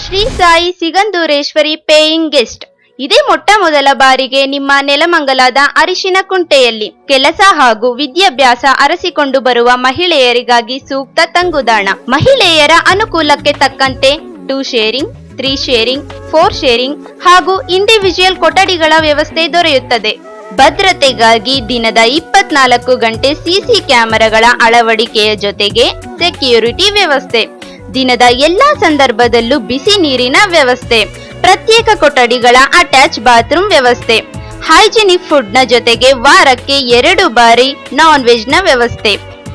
Shri Sai Sigandureshwari paying guest. ಇದೇ ಮೊಟ್ಟ ಮೊದಲ ಬಾರಿಗೆ ನಿಮ್ಮ ನೆಲಮಂಗಲದ ಅರಿಶಿನಕುಂಟೆಯಲ್ಲಿ ಕೆಲಸ ಹಾಗೂ ವಿದ್ಯಾಭ್ಯಾಸ ಅರಸಿಕೊಂಡು ಬರುವ ಮಹಿಳೆಯರಿಗಾಗಿ ಸೂಕ್ತ ತಂಗುದಾಣ. ಮಹಿಳೆಯರ ಅನುಕೂಲಕ್ಕೆ ತಕ್ಕಂತೆ 2 ಶೇರಿಂಗ್, 3 ಶೇರಿಂಗ್, 4 ಶೇರಿಂಗ್ ಹಾಗೂ ಇಂಡಿವಿಜುವಲ್ ಕೊಠಡಿಗಳ ವ್ಯವಸ್ಥೆ ದೊರೆಯುತ್ತದೆ. ಭದ್ರತೆಗಾಗಿ ದಿನದ 24 ಗಂಟೆ ಸಿಸಿ ಕ್ಯಾಮೆರಾಗಳ ಅಳವಡಿಕೆಯ ಜೊತೆಗೆ ಸೆಕ್ಯೂರಿಟಿ ವ್ಯವಸ್ಥೆ, ದಿನದ ಎಲ್ಲಾ ಸಂದರ್ಭದಲ್ಲೂ ಬಿಸಿ ನೀರಿನ ವ್ಯವಸ್ಥೆ, ಪ್ರತ್ಯೇಕ ಕೊಠಡಿಗಳ ಅಟ್ಯಾಚ್ ಬಾತ್ರೂಮ್ ವ್ಯವಸ್ಥೆ, ಹೈಜಿನಿಕ್ ಫುಡ್ ನ ಜೊತೆಗೆ ವಾರಕ್ಕೆ 2 ಬಾರಿ ನಾನ್ ವೆಜ್ ನ ವ್ಯವಸ್ಥೆ,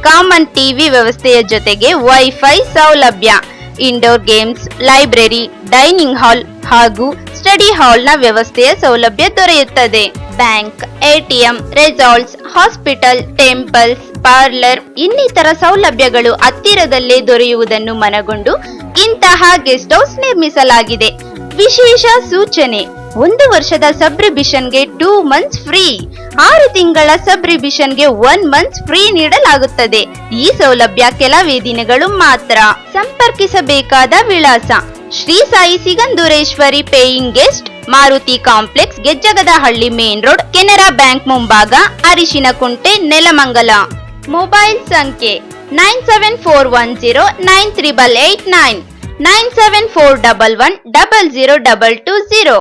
ಕಾಮನ್ ಟಿವಿ ವ್ಯವಸ್ಥೆಯ ಜೊತೆಗೆ ವೈಫೈ ಸೌಲಭ್ಯ, indoor games, library, dining hall ಹಾಗೂ ಸ್ಟಡಿ ಹಾಲ್ ನ ವ್ಯವಸ್ಥೆಯ ಸೌಲಭ್ಯ ದೊರೆಯುತ್ತದೆ. Bank, ATM, resorts, hospital, temples, parlour ಇನ್ನಿತರ ಸೌಲಭ್ಯಗಳು ಹತ್ತಿರದಲ್ಲೇ ದೊರೆಯುವುದನ್ನು ಮನಗೊಂಡು ಇಂತಹ ಗೆಸ್ಟ್ ಹೌಸ್ ನಿರ್ಮಿಸಲಾಗಿದೆ. ವಿಶೇಷ ಸೂಚನೆ: 1 ವರ್ಷದ ಸಬ್ಸ್ಕ್ರಿಪ್ಷನ್ಗೆ 2 ಮಂತ್ಸ್ ಫ್ರೀ, 6 ತಿಂಗಳ ಸಬ್ಸ್ಕ್ರಿಪ್ಷನ್ಗೆ 1 ಮಂತ್ ಫ್ರೀ ನೀಡಲಾಗುತ್ತದೆ. ಈ ಸೌಲಭ್ಯ ಕೆಲವೇ ದಿನಗಳು ಮಾತ್ರ. ಸಂಪರ್ಕಿಸಬೇಕಾದ ವಿಳಾಸ: Shri Sai Sigandureshwari paying guest, Maruti complex, Gejjagadahalli main road, Canara bank ಮುಂಭಾಗ, ಅರಿಶಿನಕುಂಟೆ, ನೆಲಮಂಗಲ. ಮೊಬೈಲ್ ಸಂಖ್ಯೆ 9741093889, 974111002220.